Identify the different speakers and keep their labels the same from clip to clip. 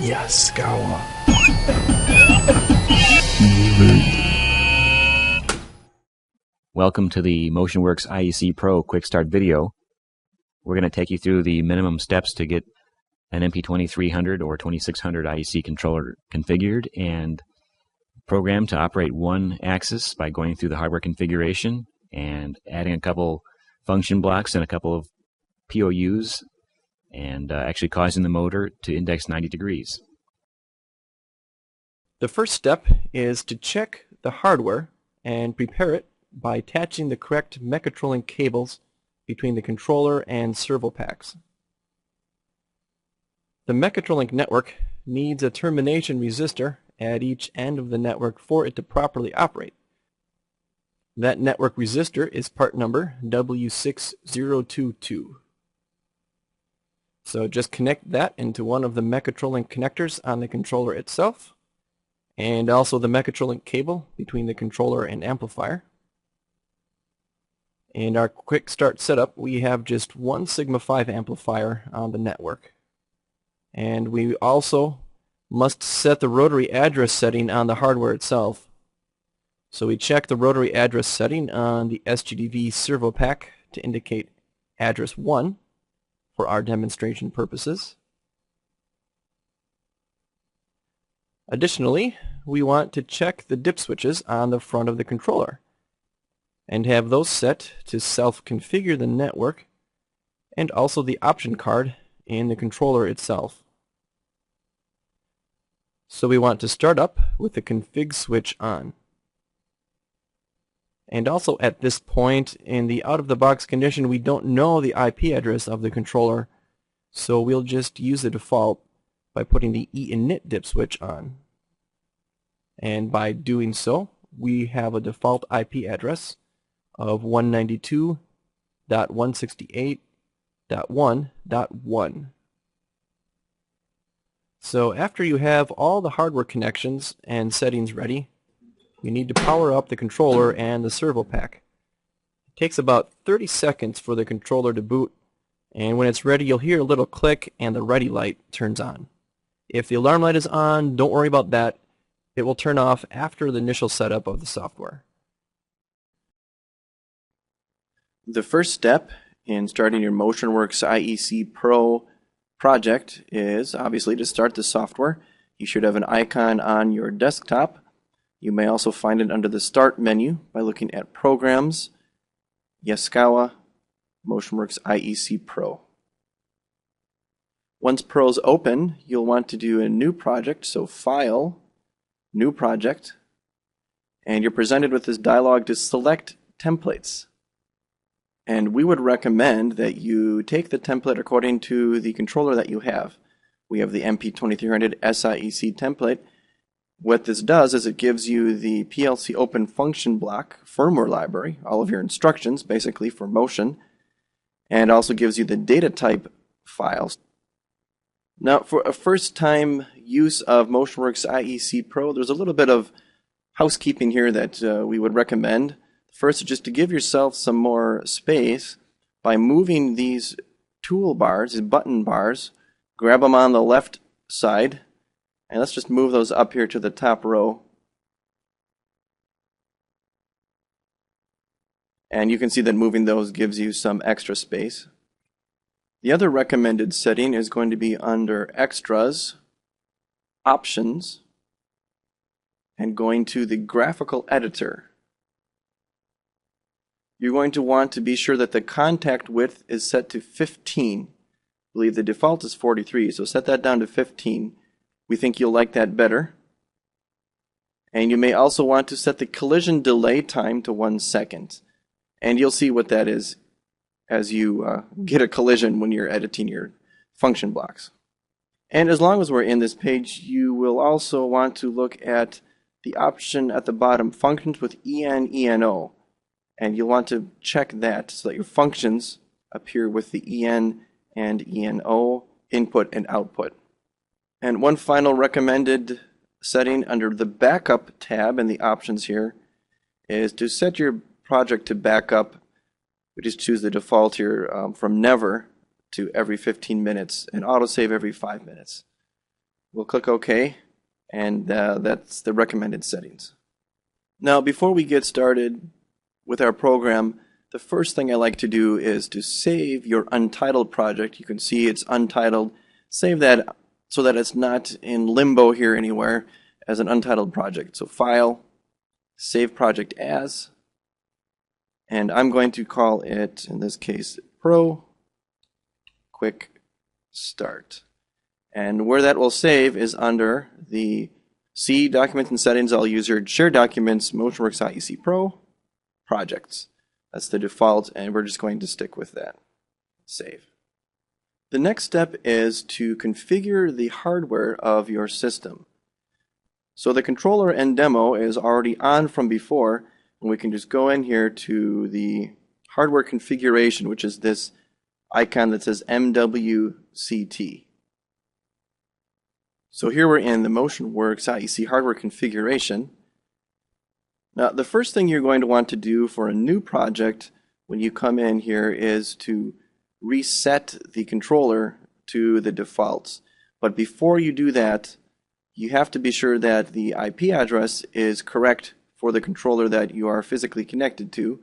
Speaker 1: Yaskawa.
Speaker 2: Welcome to the MotionWorks IEC-Pro Quickstart video. We're going to take you through the minimum steps to get an MP2300 or 2600 IEC controller configured and programmed to operate one axis by going through the hardware configuration and adding a couple function blocks and a couple of POUs and actually causing the motor to index 90 degrees.
Speaker 3: The first step is to check the hardware and prepare it by attaching the correct mechatrolling cables between the controller and servo packs. The mechatrolling network needs a termination resistor at each end of the network for it to properly operate. That network resistor is part number W6022. So just connect that into one of the mechatrolling connectors on the controller itself, and also the mechatrolling cable between the controller and amplifier. In our quick start setup, we have just one Sigma 5 amplifier on the network. And we also must set the rotary address setting on the hardware itself. So we check the rotary address setting on the SGDV servo pack to indicate address 1 for our demonstration purposes. Additionally, we want to check the dip switches on the front of the controller and have those set to self-configure the network and also the option card in the controller itself. So we want to start up with the config switch on. And also at this point in the out-of-the-box condition, we don't know the IP address of the controller, so we'll just use the default by putting the E-INIT dip switch on. And by doing so, we have a default IP address of 192.168.1.1. So after you have all the hardware connections and settings ready, you need to power up the controller and the servo pack. It takes about 30 seconds for the controller to boot, and when it's ready you'll hear a little click and the ready light turns on. If the alarm light is on, don't worry about that. It will turn off after the initial setup of the software. The first step in starting your MotionWorks IEC-Pro project is obviously to start the software. You should have an icon on your desktop. You may also find it under the Start menu by looking at Programs, Yaskawa, MotionWorks IEC-Pro. Once Pro's open, you'll want to do a new project, so File, New Project, and you're presented with this dialog to select templates. And we would recommend that you take the template according to the controller that you have. We have the MP2300 SIEC template. What this does is it gives you the PLC open function block firmware library, all of your instructions basically for motion, and also gives you the data type files. Now for a first time use of MotionWorks IEC-Pro, there's a little bit of housekeeping here that we would recommend. First, just to give yourself some more space by moving these toolbars, these button bars, grab them on the left side, and let's just move those up here to the top row. And you can see that moving those gives you some extra space. The other recommended setting is going to be under Extras, Options, and going to the Graphical Editor. You're going to want to be sure that the contact width is set to 15. I believe the default is 43, so set that down to 15. We think you'll like that better. And you may also want to set the collision delay time to 1 second. And you'll see what that is as you get a collision when you're editing your function blocks. And as long as we're in this page, you will also want to look at the option at the bottom, Functions with EN, and you'll want to check that so that your functions appear with the EN and ENO input and output. And one final recommended setting under the Backup tab in the options here is to set your project to backup. We just choose the default here from never to every 15 minutes and autosave every 5 minutes. We'll click OK, and that's the recommended settings. Now, before we get started with our program, the first thing I like to do is to save your untitled project. You can see it's untitled. Save that so that it's not in limbo here anywhere as an untitled project. So File, Save Project As, and I'm going to call it, in this case, Pro Quickstart. And where that will save is under the C Documents and Settings. I'll use your Share Documents, MotionWorks IEC-Pro, Projects. That's the default, and we're just going to stick with that. Save. The next step is to configure the hardware of your system. So the controller and demo is already on from before, and we can just go in here to the hardware configuration, which is this icon that says MWCT. So here we're in the MotionWorks IEC hardware configuration. Now, the first thing you're going to want to do for a new project when you come in here is to reset the controller to the defaults. But before you do that, you have to be sure that the IP address is correct for the controller that you are physically connected to.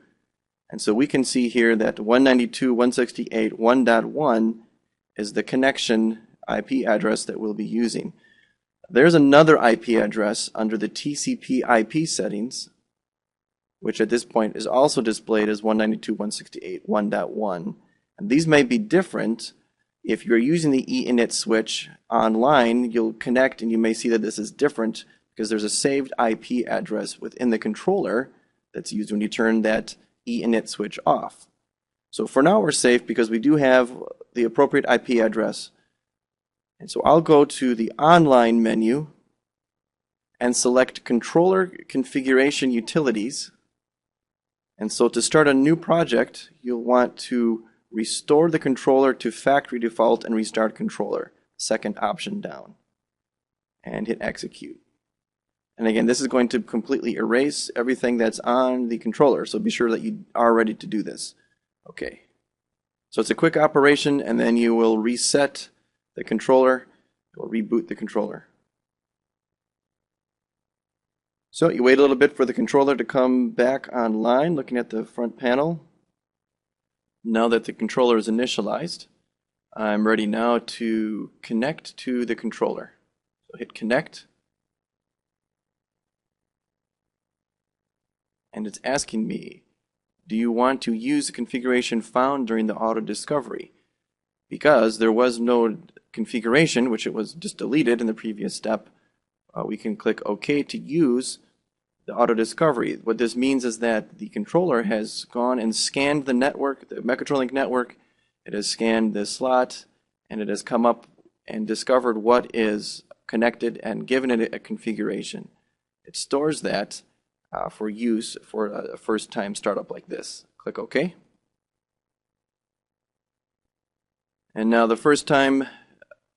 Speaker 3: And so we can see here that 192.168.1.1 is the connection IP address that we'll be using. There's another IP address under the TCP IP settings, which at this point is also displayed as 192.168.1.1. And these may be different. If you're using the E-INIT switch online, you'll connect and you may see that this is different because there's a saved IP address within the controller that's used when you turn that E-INIT switch off. So for now we're safe because we do have the appropriate IP address. And so I'll go to the online menu and select Controller Configuration Utilities. And so to start a new project, you'll want to restore the controller to factory default and restart controller. Second option down. And hit execute. And again, this is going to completely erase everything that's on the controller, so be sure that you are ready to do this. Okay. So it's a quick operation, and then you will reset the controller, or reboot the controller. So you wait a little bit for the controller to come back online, looking at the front panel. Now that the controller is initialized, I'm ready now to connect to the controller. So hit connect. And it's asking me, do you want to use the configuration found during the auto discovery? Because there was no configuration, which it was just deleted in the previous step, we can click OK to use the auto discovery. What this means is that the controller has gone and scanned the network, the Mechatrolink network. It has scanned the slot, and it has come up and discovered what is connected and given it a configuration. It stores that for use for a first-time startup like this. Click OK. And now the first time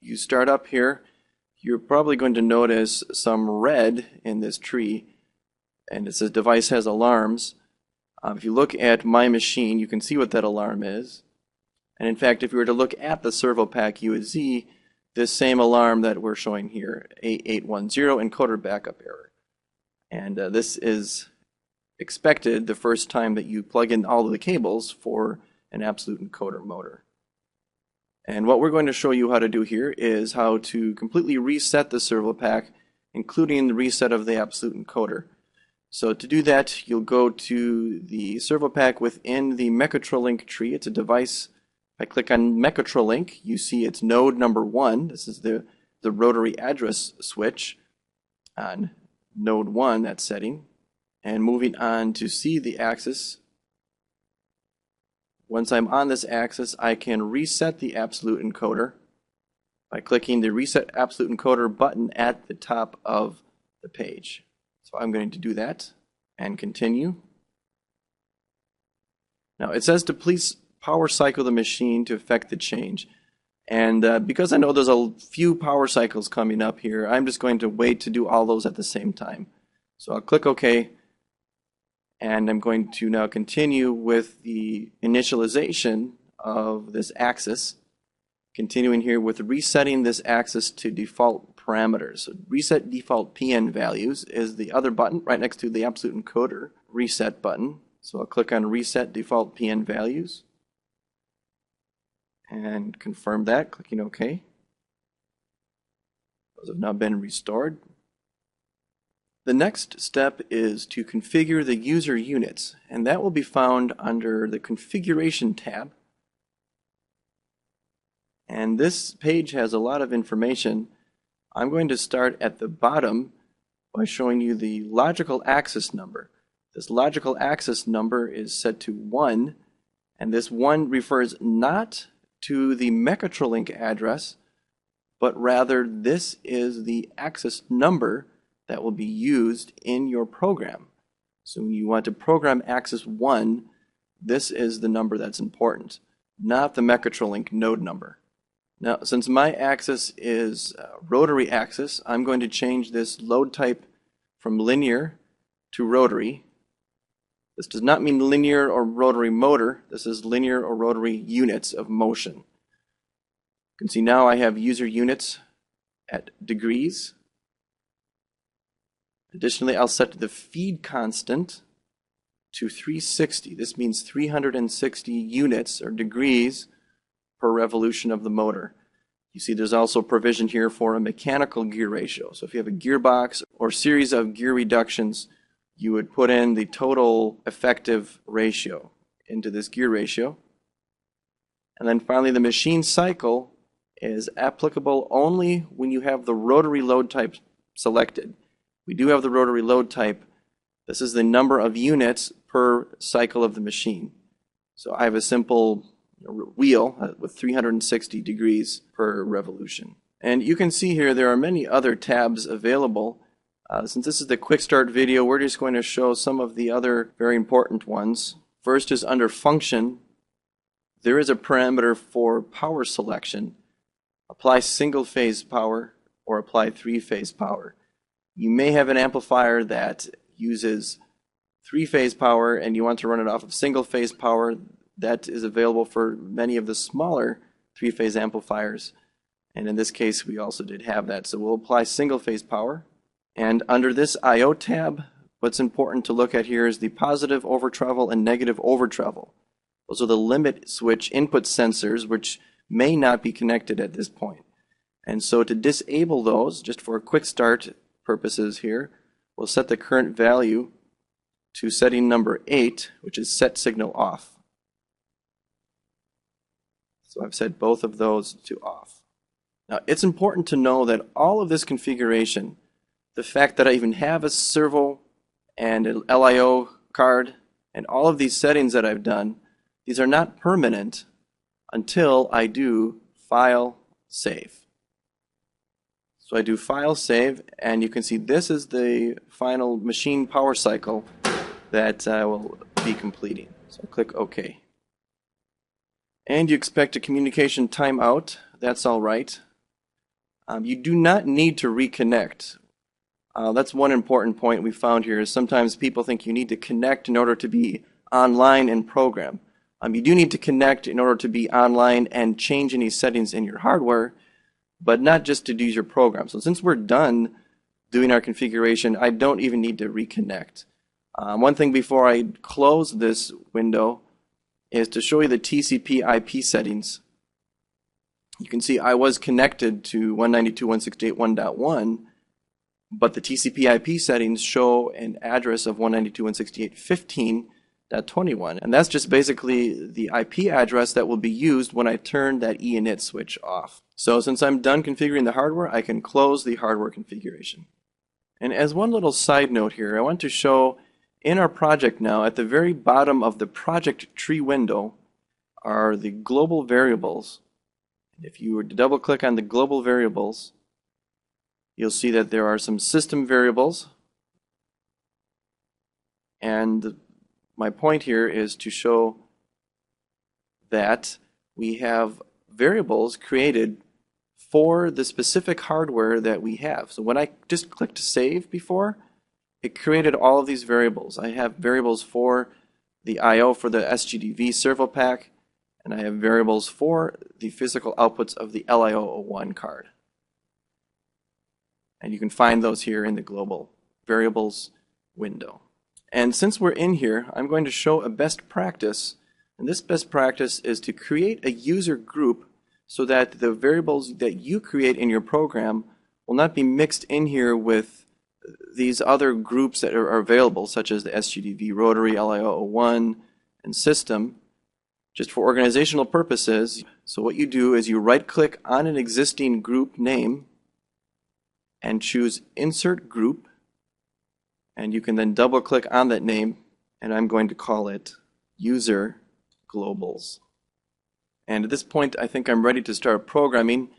Speaker 3: you start up here, you're probably going to notice some red in this tree, and it says device has alarms. If you look at my machine, you can see what that alarm is. And in fact, if you were to look at the servo pack, you would see this same alarm that we're showing here, A810 encoder backup error. And this is expected the first time that you plug in all of the cables for an absolute encoder motor. And what we're going to show you how to do here is how to completely reset the servo pack, including the reset of the absolute encoder. So to do that, you'll go to the servo pack within the Mechatrolink tree. It's a device. If I click on Mechatrolink, you see it's node number 1. This is the rotary address switch on node 1, that setting. And moving on to see the axis. Once I'm on this axis, I can reset the absolute encoder by clicking the Reset Absolute Encoder button at the top of the page. So I'm going to do that and continue. Now it says to please power cycle the machine to effect the change. And because I know there's a few power cycles coming up here, I'm just going to wait to do all those at the same time. So I'll click OK. And I'm going to now continue with the initialization of this axis. Continuing here with resetting this axis to default parameters. So reset default PN values is the other button right next to the absolute encoder reset button. So I'll click on reset default PN values and confirm that, clicking OK. Those have now been restored. The next step is to configure the user units, and that will be found under the Configuration tab. And this page has a lot of information. I'm going to start at the bottom by showing you the logical access number. This logical access number is set to 1, and this 1 refers not to the Mechatrolink address, but rather this is the access number that will be used in your program. So when you want to program access 1, this is the number that's important, not the Mechatrolink node number. Now, since my axis is rotary axis, I'm going to change this load type from linear to rotary. This does not mean linear or rotary motor. This is linear or rotary units of motion. You can see now I have user units at degrees. Additionally, I'll set the feed constant to 360. This means 360 units or degrees per revolution of the motor. You see there's also provision here for a mechanical gear ratio. So if you have a gearbox or series of gear reductions, you would put in the total effective ratio into this gear ratio. And then finally, the machine cycle is applicable only when you have the rotary load type selected. We do have the rotary load type. This is the number of units per cycle of the machine. So I have a simple wheel with 360 degrees per revolution. And you can see here there are many other tabs available. Since this is the Quickstart video, we're just going to show some of the other very important ones. First is under function. There is a parameter for power selection. Apply single phase power or apply three-phase power. You may have an amplifier that uses three-phase power and you want to run it off of single-phase power. That is available for many of the smaller three-phase amplifiers. And in this case, we also did have that. So we'll apply single-phase power. And under this I/O tab, what's important to look at here is the positive overtravel and negative overtravel. Those are the limit switch input sensors, which may not be connected at this point. And so to disable those, just for quick start purposes here, we'll set the current value to setting number 8, which is set signal off. So I've set both of those to off. Now it's important to know that all of this configuration, the fact that I even have a servo and an LIO card and all of these settings that I've done, these are not permanent until I do file save. So I do file save, and you can see this is the final machine power cycle that I will be completing. So click OK. And you expect a communication timeout. That's all right. You do not need to reconnect. That's one important point we found here is sometimes people think you need to connect in order to be online and program. You do need to connect in order to be online and change any settings in your hardware, but not just to do your program. So since we're done doing our configuration, I don't even need to reconnect. One thing before I close this window is to show you the TCP IP settings. You can see I was connected to 192.168.1.1, but the TCP IP settings show an address of 192.168.15.21, and that's just basically the IP address that will be used when I turn that E-INIT switch off. So since I'm done configuring the hardware, I can close the hardware configuration. And as one little side note here, I want to show in our project now, at the very bottom of the project tree window are the global variables. If you were to double click on the global variables, you'll see that there are some system variables. And my point here is to show that we have variables created for the specific hardware that we have. So when I just clicked save before, it created all of these variables. I have variables for the I/O for the SGDV servo pack, and I have variables for the physical outputs of the LIO01 card. And you can find those here in the global variables window. And since we're in here, I'm going to show a best practice. And this best practice is to create a user group so that the variables that you create in your program will not be mixed in here with these other groups that are available, such as the SGDV rotary, LIO01, and system, just for organizational purposes. So what you do is you right-click on an existing group name and choose Insert Group, and you can then double-click on that name, and I'm going to call it User Globals. And at this point, I think I'm ready to start programming.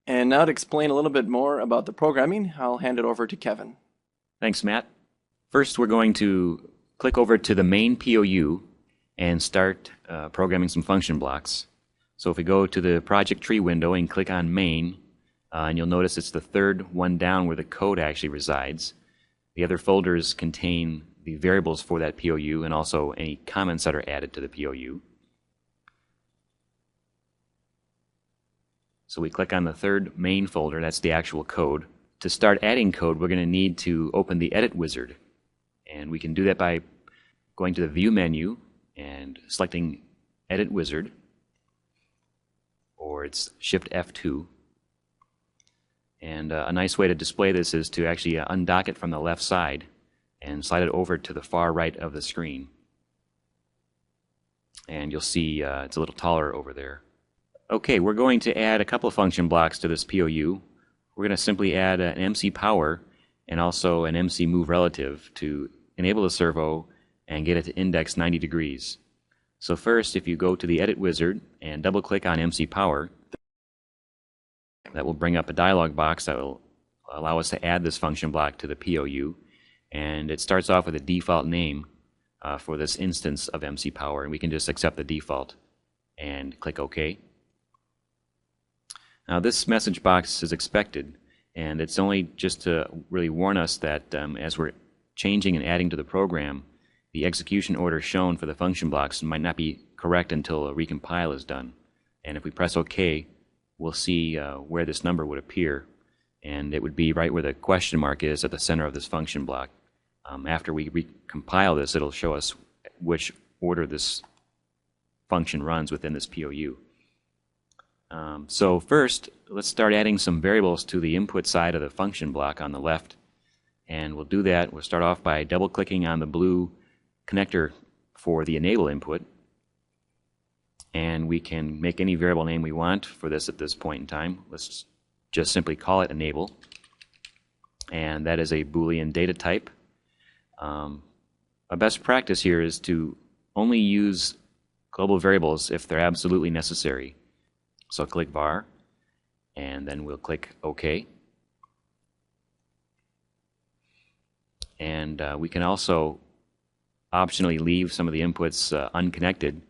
Speaker 3: And now to explain a little bit more about the programming, I'll hand it over to Kevin.
Speaker 2: Thanks, Matt. First, we're going to click over to the main POU and start programming some function blocks. So if we go to the project tree window and click on main, and you'll notice it's the third one down where the code actually resides. The other folders contain the variables for that POU and also any comments that are added to the POU. So we click on the third main folder, that's the actual code. To start adding code, we're going to need to open the Edit Wizard. And we can do that by going to the View menu and selecting Edit Wizard, or it's Shift F2. And a nice way to display this is to actually undock it from the left side and slide it over to the far right of the screen. And you'll see it's a little taller over there. Okay, we're going to add a couple of function blocks to this POU. We're going to simply add an MC power and also an MC move relative to enable the servo and get it to index 90 degrees. So first, if you go to the Edit Wizard and double-click on MC power, that will bring up a dialog box that will allow us to add this function block to the POU. And it starts off with a default name for this instance of MC power, and we can just accept the default and click OK. Now this message box is expected, and it's only just to really warn us that as we're changing and adding to the program, the execution order shown for the function blocks might not be correct until a recompile is done. And if we press OK, we'll see where this number would appear, and it would be right where the question mark is at the center of this function block. After we recompile this, it'll show us which order this function runs within this POU. So first, let's start adding some variables to the input side of the function block on the left. And we'll do that. We'll start off by double-clicking on the blue connector for the enable input. And we can make any variable name we want for this at this point in time. Let's just simply call it enable. And that is a Boolean data type. A best practice here is to only use global variables if they're absolutely necessary. So click var, and then we'll click OK. And we can also optionally leave some of the inputs unconnected,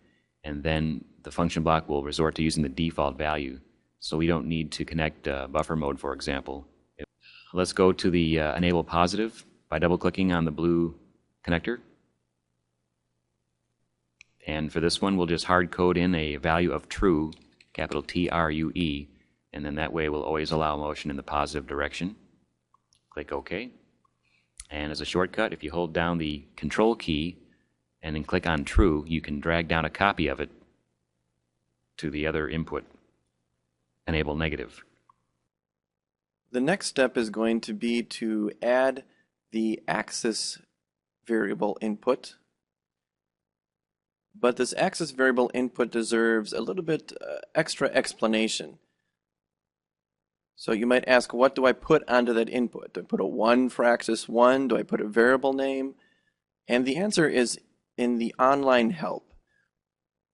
Speaker 2: and then the function block will resort to using the default value. So we don't need to connect buffer mode, for example. Let's go to the enable positive by double-clicking on the blue connector. And for this one, we'll just hard code in a value of true, capital T-R-U-E, and then that way we'll always allow motion in the positive direction. Click OK. And as a shortcut, if you hold down the Control key and then click on True, you can drag down a copy of it to the other input, enable negative.
Speaker 3: The next step is going to be to add the axis variable input. But this axis variable input deserves a little bit extra explanation. So you might ask, what do I put onto that input? Do I put a 1 for axis 1? Do I put a variable name? And the answer is in the online help.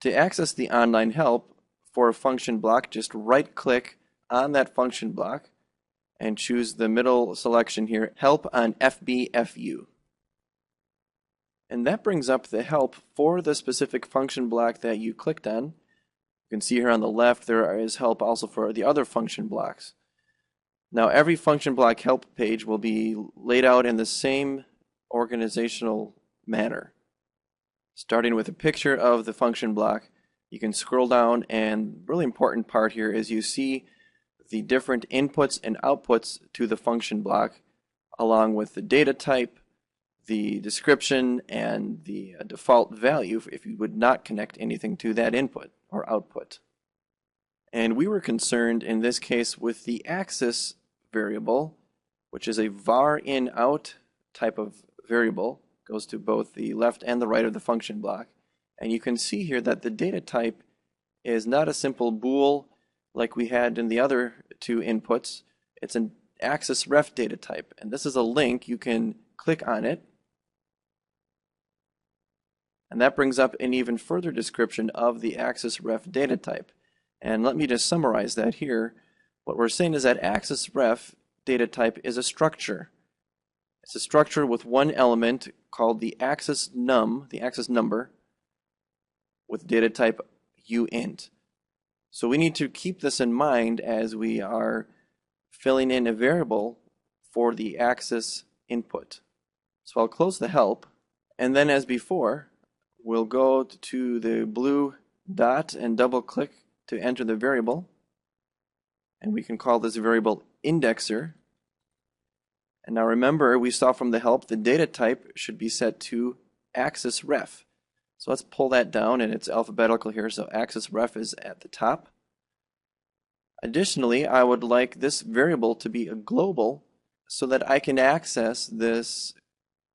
Speaker 3: To access the online help for a function block, just right-click on that function block and choose the middle selection here, Help on FBFU. And that brings up the help for the specific function block that you clicked on. You can see here on the left there is help also for the other function blocks. Now every function block help page will be laid out in the same organizational manner. Starting with a picture of the function block, you can scroll down, and the really important part here is you see the different inputs and outputs to the function block, along with the data type, the description, and the default value if you would not connect anything to that input or output. And we were concerned in this case with the axis variable, which is a var in out type of variable, goes to both the left and the right of the function block. And you can see here that the data type is not a simple bool like we had in the other two inputs. It's an axis ref data type, and this is a link. You can click on it, and that brings up an even further description of the axis ref data type. And let me just summarize that here. What we're saying is that axis ref data type is a structure. It's a structure with one element called the axis num, the axis number, with data type E-INIT. So we need to keep this in mind as we are filling in a variable for the axis input. So I'll close the help, and then as before, we'll go to the blue dot and double click to enter the variable, and we can call this variable indexer. And now remember, we saw from the help the data type should be set to axis ref. So let's pull that down, and it's alphabetical here, so axis ref is at the top. Additionally, I would like this variable to be a global so that I can access this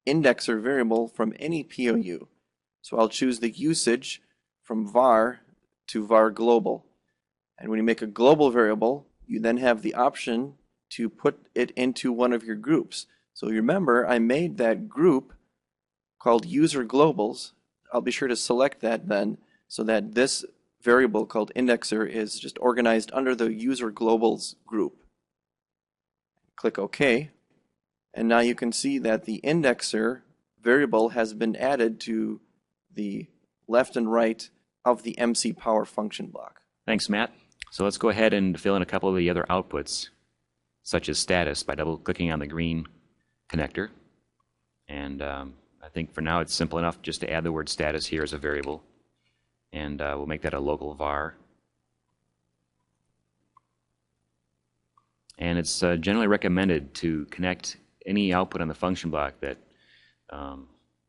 Speaker 3: indexer variable from any POU. So I'll choose the usage from var to var global. And when you make a global variable, you then have the option to put it into one of your groups. So remember, I made that group called user globals. I'll be sure to select that then so that this variable called indexer is just organized under the user globals group. Click OK. And now you can see that the indexer variable has been added to the left and right of the MC power function block.
Speaker 2: Thanks, Matt. So let's go ahead and fill in a couple of the other outputs, such as status, by double-clicking on the green connector. And I think for now it's simple enough just to add the word status here as a variable. And we'll make that a local var. And it's generally recommended to connect any output on the function block that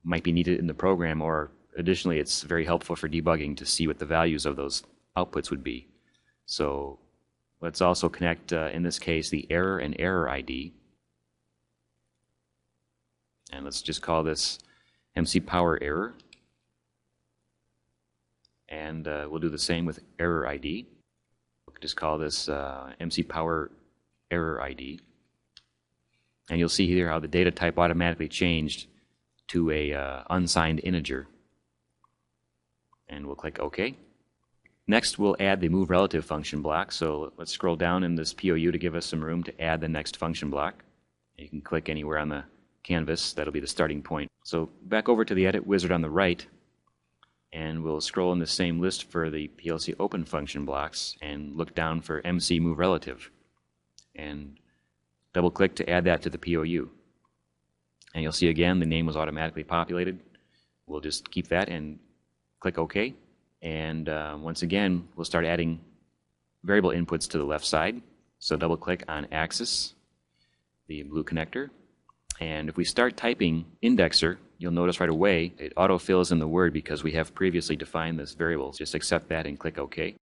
Speaker 2: might be needed in the program, or additionally it's very helpful for debugging to see what the values of those outputs would be. So let's also connect, in this case, the error and error ID. And let's just call this MC power error. And we'll do the same with error ID. We'll just call this MC power error ID. And you'll see here how the data type automatically changed to a unsigned integer. And we'll click OK. Next, we'll add the move relative function block. So let's scroll down in this POU to give us some room to add the next function block. You can click anywhere on the canvas. That'll be the starting point. So back over to the edit wizard on the right, and we'll scroll in the same list for the PLC open function blocks and look down for MC move relative. And double click to add that to the POU. And you'll see again the name was automatically populated. We'll just keep that and click OK. And once again, we'll start adding variable inputs to the left side. So double click on axis, the blue connector. And if we start typing indexer, you'll notice right away it autofills in the word because we have previously defined this variable. Just accept that and click OK.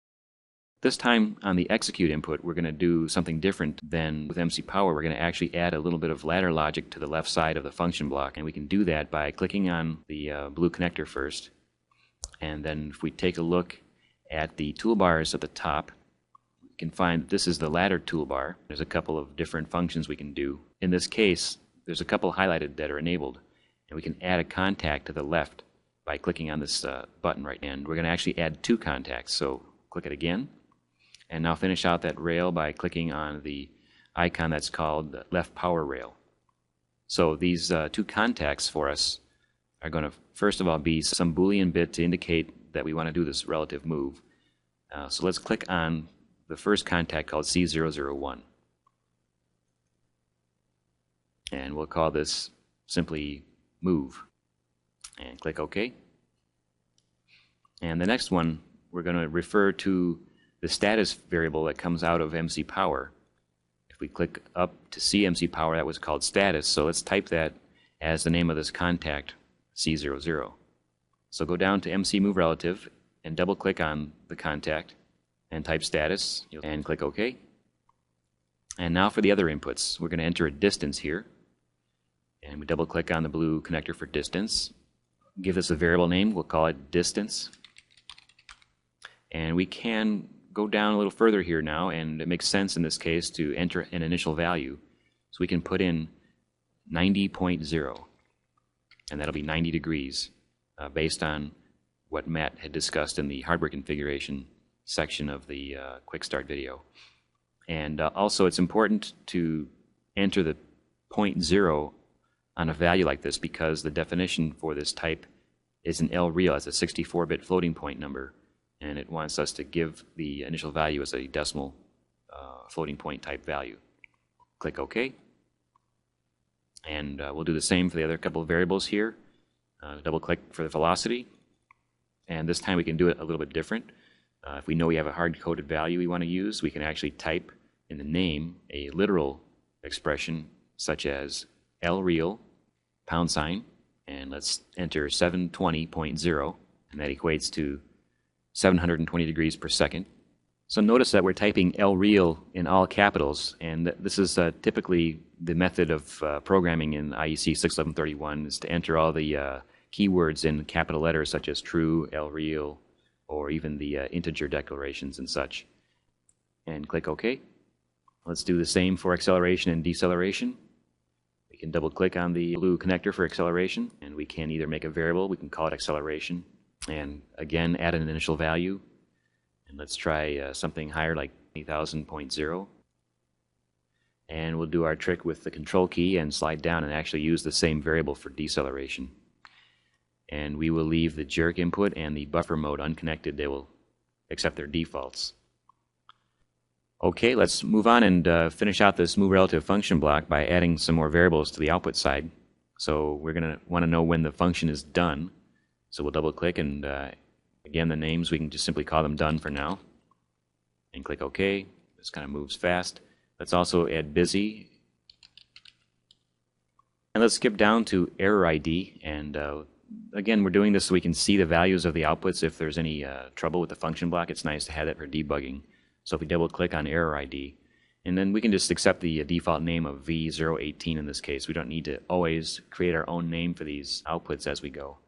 Speaker 2: This time on the execute input, we're going to do something different than with MC Power. We're going to actually add a little bit of ladder logic to the left side of the function block. And we can do that by clicking on the blue connector first. And then if we take a look at the toolbars at the top, we can find that this is the ladder toolbar. There's a couple of different functions we can do. In this case, there's a couple highlighted that are enabled. And we can add a contact to the left by clicking on this button right now. And we're going to actually add two contacts. So click it again. And now finish out that rail by clicking on the icon that's called the left power rail. So these two contacts for us are going to first of all be some Boolean bit to indicate that we want to do this relative move. So let's click on the first contact called C001. And we'll call this simply move. And click OK. And the next one, we're going to refer to the status variable that comes out of MC Power. If we click up to see MC Power, that was called status. So let's type that as the name of this contact, C00. So go down to MC Move Relative and double click on the contact and type status and click OK. And now for the other inputs, we're going to enter a distance here. And we double click on the blue connector for distance. Give this a variable name, we'll call it distance. And we can go down a little further here now, and it makes sense in this case to enter an initial value. So we can put in 90.0, and that'll be 90 degrees based on what Matt had discussed in the hardware configuration section of the Quickstart video. And also it's important to enter the 0.0 on a value like this because the definition for this type is an L-real, as a 64-bit floating point number, and it wants us to give the initial value as a decimal floating point type value. Click OK. And we'll do the same for the other couple of variables here. Double click for the velocity, and this time we can do it a little bit different. If we know we have a hard-coded value we want to use, we can actually type in the name a literal expression such as L-real #, and let's enter 720.0, and that equates to 720 degrees per second. So notice that we're typing L-real in all capitals, and this is typically the method of programming in IEC 61131 is to enter all the keywords in capital letters such as true, L-real, or even the integer declarations and such. And click OK. Let's do the same for acceleration and deceleration. We can double click on the blue connector for acceleration, and we can either make a variable, we can call it acceleration, and again add an initial value. And let's try something higher like 80,000.0. And we'll do our trick with the control key and slide down and actually use the same variable for deceleration. And we will leave the jerk input and the buffer mode unconnected. They will accept their defaults. Okay, let's move on and finish out this move relative function block by adding some more variables to the output side. So we're going to want to know when the function is done. So we'll double click, and again the names, we can just simply call them done for now. And click OK. This kind of moves fast. Let's also add busy. And let's skip down to error ID. And again, we're doing this so we can see the values of the outputs. If there's any trouble with the function block, it's nice to have that for debugging. So if we double click on error ID, and then we can just accept the default name of V018 in this case. We don't need to always create our own name for these outputs as we go.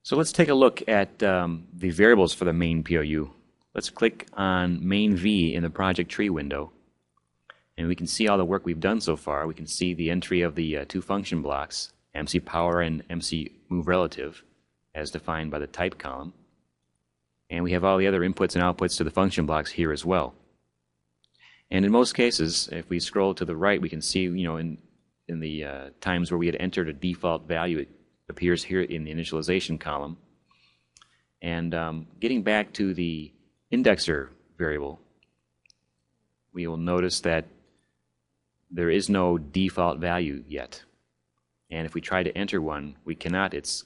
Speaker 2: So let's take a look at the variables for the main POU. Let's click on main V in the project tree window, and we can see all the work we've done so far. We can see the entry of the two function blocks, MC Power and MC Move Relative, as defined by the type column. And we have all the other inputs and outputs to the function blocks here as well. And in most cases, if we scroll to the right, we can see, in the times where we had entered a default value, it appears here in the initialization column. And getting back to the indexer variable, we will notice that there is no default value yet. And if we try to enter one, we cannot. It's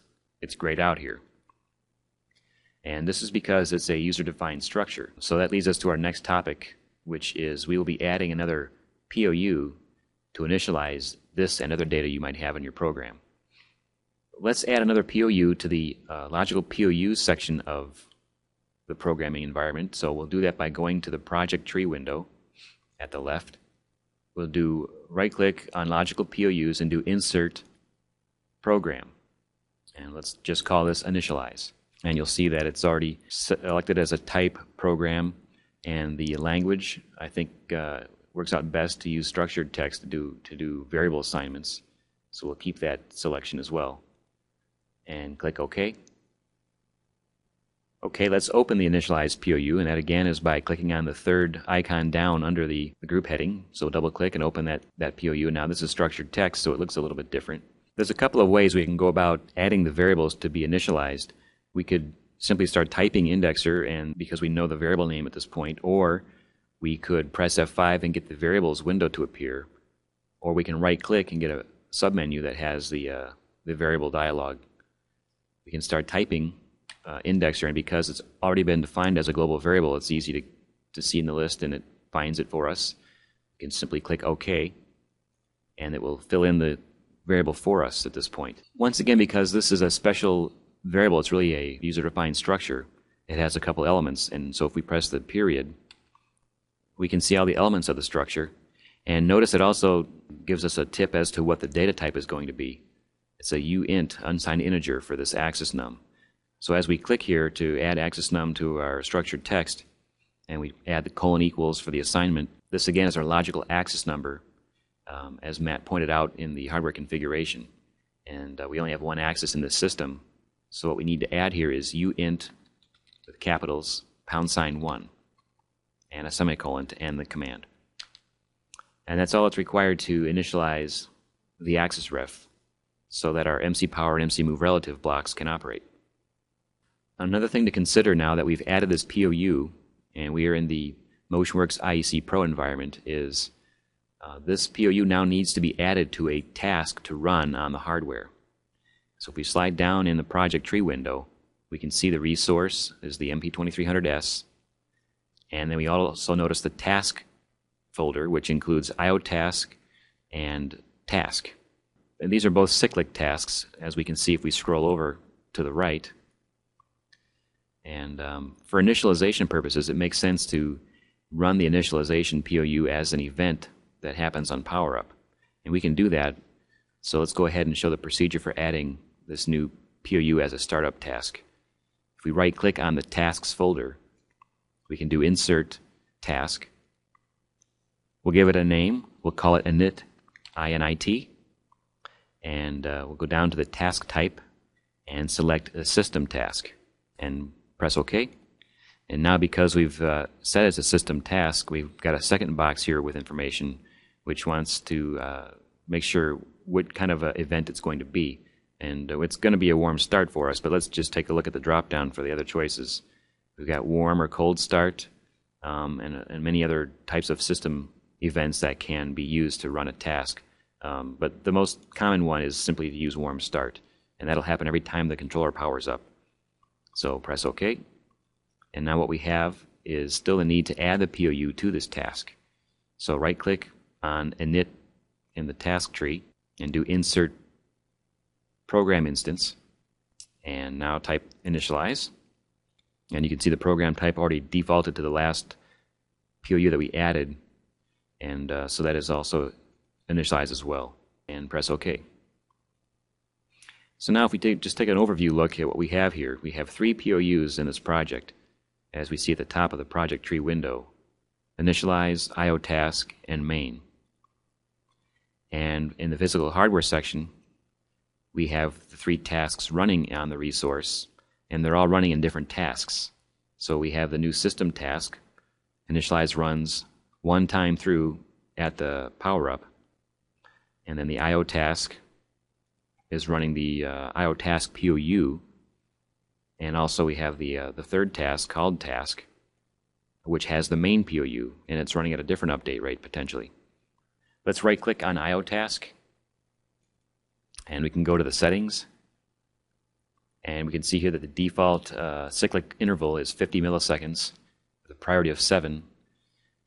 Speaker 2: grayed out here. And this is because it's a user-defined structure. So that leads us to our next topic, which is we will be adding another POU to initialize this and other data you might have in your program. Let's add another POU to the logical POUs section of the programming environment. So we'll do that by going to the project tree window at the left. We'll do right-click on logical POUs and do insert program. And let's just call this initialize. And you'll see that it's already selected as a type program, and the language, I think, works out best to use structured text to do variable assignments. So we'll keep that selection as well. And click OK. Okay, let's open the initialized POU, and that again is by clicking on the third icon down under the group heading. So double click and open that POU. Now this is structured text, so it looks a little bit different. There's a couple of ways we can go about adding the variables to be initialized. We could simply start typing indexer, and because we know the variable name at this point, or we could press F5 and get the variables window to appear, or we can right click and get a submenu that has the variable dialog. We can start typing indexer, and because it's already been defined as a global variable, it's easy to see in the list, and it finds it for us. You can simply click OK, and it will fill in the variable for us at this point. Once again, because this is a special variable, it's really a user-defined structure. It has a couple elements, and so if we press the period, we can see all the elements of the structure. And notice it also gives us a tip as to what the data type is going to be. It's a uint, unsigned integer, for this axis num. So as we click here to add axis num to our structured text, and we add the colon equals for the assignment, this again is our logical axis number, as Matt pointed out in the hardware configuration. And we only have one axis in this system, so what we need to add here is uint with capitals, #1, and a semicolon to end the command. And that's all that's required to initialize the axis ref so that our MC power and MC move relative blocks can operate. Another thing to consider now that we've added this POU and we are in the MotionWorks IEC-Pro environment is this POU now needs to be added to a task to run on the hardware. So if we slide down in the project tree window, we can see the resource is the MP2300S, and then we also notice the task folder, which includes IO task and task. And these are both cyclic tasks, as we can see if we scroll over to the right. And for initialization purposes, it makes sense to run the initialization POU as an event that happens on PowerUp. And we can do that. So let's go ahead and show the procedure for adding this new POU as a startup task. If we right-click on the tasks folder, we can do insert task. We'll give it a name. We'll call it init, I-N-I-T. And we'll go down to the task type and select a system task and press OK. And now because we've set it as a system task, we've got a second box here with information which wants to make sure what kind of event it's going to be. And it's going to be a warm start for us, but let's just take a look at the drop-down for the other choices. We've got warm or cold start and many other types of system events that can be used to run a task. But the most common one is simply to use warm start, and that'll happen every time the controller powers up. So press OK. And now what we have is still the need to add the POU to this task. So right-click on init in the task tree and do insert program instance, and now type initialize. And you can see the program type already defaulted to the last POU that we added, and so that is also initialized as well. And press OK. So now if we just take an overview look at what we have here, we have 3 POUs in this project, as we see at the top of the project tree window: initialize, IO task, and main. And in the physical hardware section, we have the 3 tasks running on the resource, and they're all running in different tasks. So we have the new system task. Initialize runs one time through at the power up, and then the IO task is running the IO task POU, and also we have the third task called task, which has the main POU, and it's running at a different update rate potentially. Let's right-click on IO task, and we can go to the settings, and we can see here that the default cyclic interval is 50 milliseconds with a priority of 7,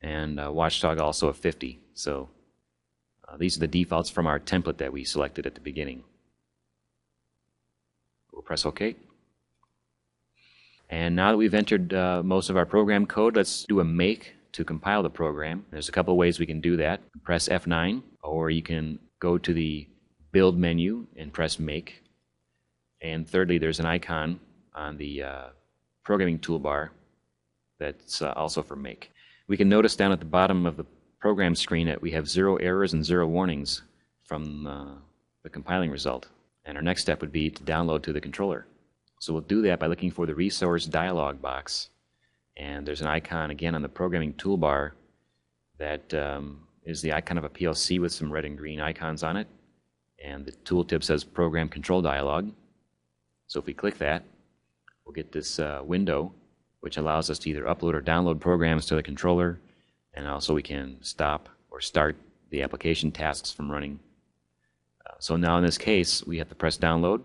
Speaker 2: and watchdog also of 50. So these are the defaults from our template that we selected at the beginning. We'll press OK. And now that we've entered most of our program code, let's do a make to compile the program. There's a couple of ways we can do that. Press F9, or you can go to the build menu and press make. And thirdly, there's an icon on the programming toolbar that's also for make. We can notice down at the bottom of the program screen that we have 0 errors and 0 warnings from the compiling result. And our next step would be to download to the controller. So we'll do that by looking for the resource dialog box. And there's an icon again on the programming toolbar that is the icon of a PLC with some red and green icons on it. And the tooltip says Program Control Dialog. So if we click that, we'll get this window which allows us to either upload or download programs to the controller, and also we can stop or start the application tasks from running. So now in this case, we have to press download,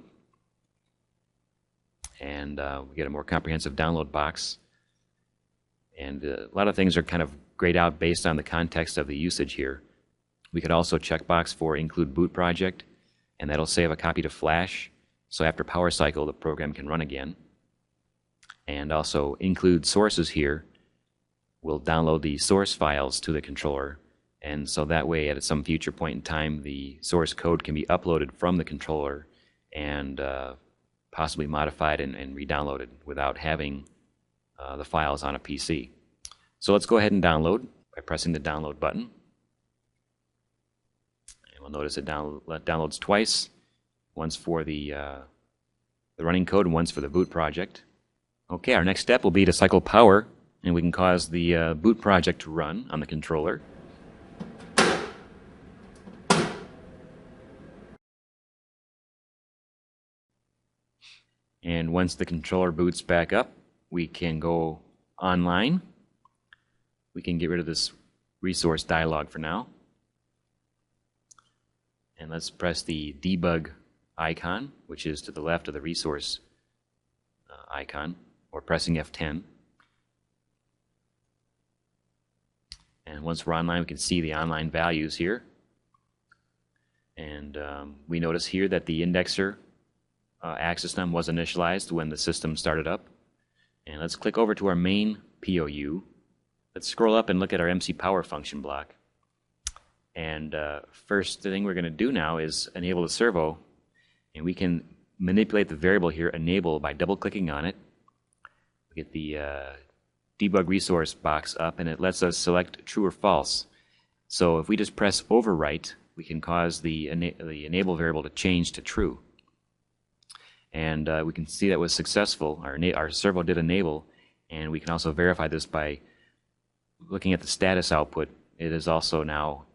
Speaker 2: and we get a more comprehensive download box. And a lot of things are kind of grayed out based on the context of the usage here. We could also checkbox for include boot project, and that'll save a copy to flash, so after power cycle the program can run again. And also include sources here will download the source files to the controller, and so that way at some future point in time the source code can be uploaded from the controller and possibly modified and re-downloaded without having the files on a PC. So let's go ahead and download by pressing the download button. And we'll notice it downloads twice, once for the running code and once for the boot project. Okay, our next step will be to cycle power, and we can cause the boot project to run on the controller. And once the controller boots back up, we can go online. We can get rid of this resource dialog for now. And let's press the debug icon, which is to the left of the resource icon, or pressing F10. And once we're online, we can see the online values here. And we notice here that the indexer access num was initialized when the system started up. And let's click over to our main POU. Let's scroll up and look at our MC Power function block. And first thing we're going to do now is enable the servo. And we can manipulate the variable here, enable, by double-clicking on it. We get the debug resource box up, and it lets us select true or false. So if we just press overwrite, we can cause the enable variable to change to true. And we can see that was successful. Our servo did enable, and we can also verify this by looking at the status output. It is also now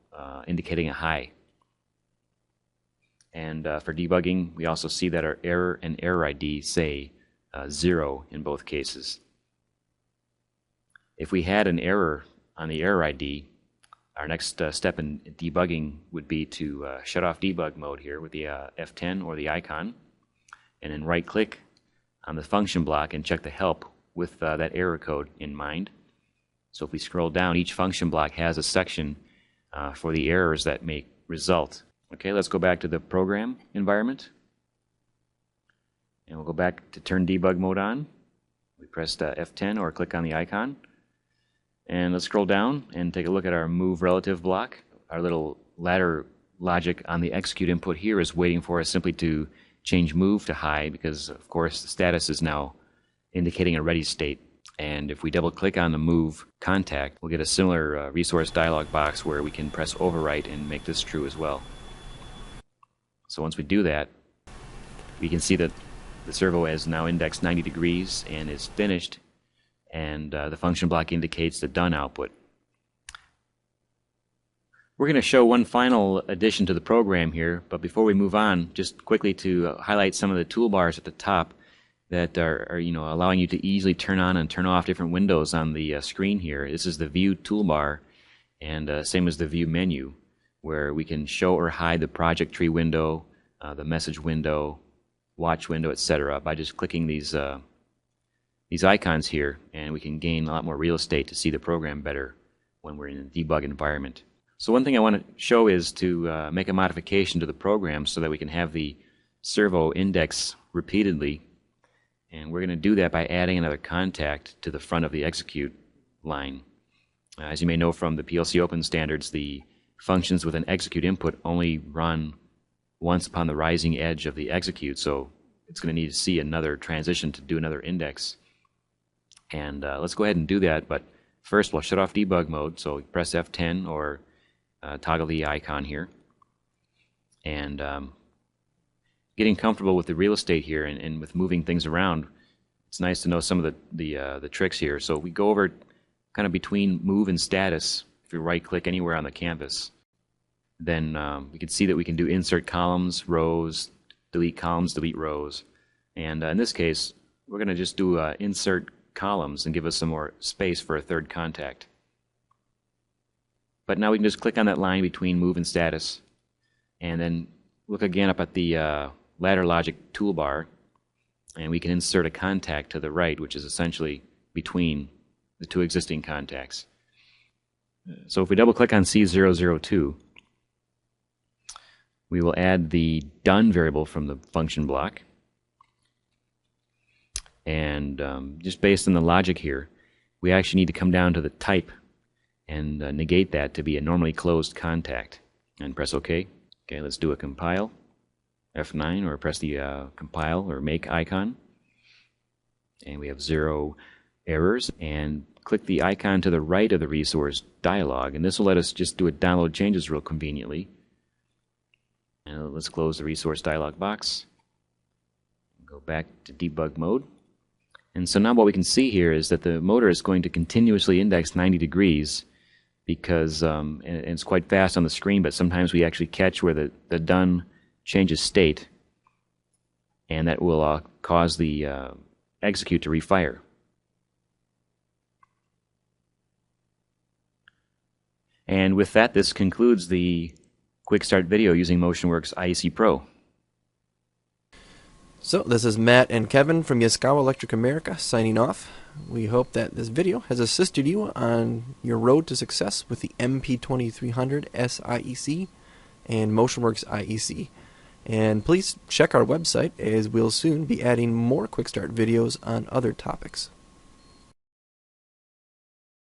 Speaker 2: indicating a high. And for debugging, we also see that our error and error ID say 0 in both cases. If we had an error on the error ID, our next step in debugging would be to shut off debug mode here with the F10 or the icon, and then right-click on the function block and check the help with that error code in mind. So if we scroll down, each function block has a section for the errors that may result. Okay, let's go back to the program environment. And we'll go back to turn debug mode on. We press F10 or click on the icon. And let's scroll down and take a look at our move relative block. Our little ladder logic on the execute input here is waiting for us simply to change move to high, because of course the status is now indicating a ready state. And if we double click on the move contact, we'll get a similar resource dialog box where we can press overwrite and make this true as well. So once we do that, we can see that the servo is now indexed 90 degrees and is finished, and the function block indicates the done output. We're going to show one final addition to the program here, but before we move on, just quickly to highlight some of the toolbars at the top that are allowing you to easily turn on and turn off different windows on the screen here. This is the View toolbar, and same as the View menu, where we can show or hide the project tree window, the message window, watch window, etc. by just clicking these icons here, and we can gain a lot more real estate to see the program better when we're in a debug environment. So one thing I want to show is to make a modification to the program so that we can have the servo index repeatedly. And we're going to do that by adding another contact to the front of the execute line. As you may know from the PLC Open standards, the functions with an execute input only run once upon the rising edge of the execute, so it's going to need to see another transition to do another index. And let's go ahead and do that, but first we'll shut off debug mode, so press F10 or toggle the icon here. And getting comfortable with the real estate here and with moving things around, it's nice to know some of the tricks here. So we go over kind of between move and status. If you right-click anywhere on the canvas, then we can see that we can do insert columns, rows, delete columns, delete rows. And in this case, we're going to just do insert columns and give us some more space for a third contact. But now we can just click on that line between move and status, and then look again up at the ladder logic toolbar, And we can insert a contact to the right, which is essentially between the two existing contacts. So if we double click on C002, we will add the done variable from the function block. And just based on the logic here, we actually need to come down to the type and negate that to be a normally closed contact. And press OK. Okay, let's do a compile. F9, or press the compile or make icon. And we have 0 errors. And click the icon to the right of the resource dialog. And this will let us just do a download changes real conveniently. And let's close the resource dialog box. Go back to debug mode. And so now what we can see here is that the motor is going to continuously index 90 degrees because and it's quite fast on the screen, but sometimes we actually catch where the done changes state, and that will cause the execute to refire. And with that, this concludes the Quickstart video using MotionWorks IEC-Pro.
Speaker 3: So this is Matt and Kevin from Yaskawa America signing off. We hope that this video has assisted you on your road to success with the MP2300 SIEC and MotionWorks IEC. And please check our website, as we'll soon be adding more Quickstart videos on other topics.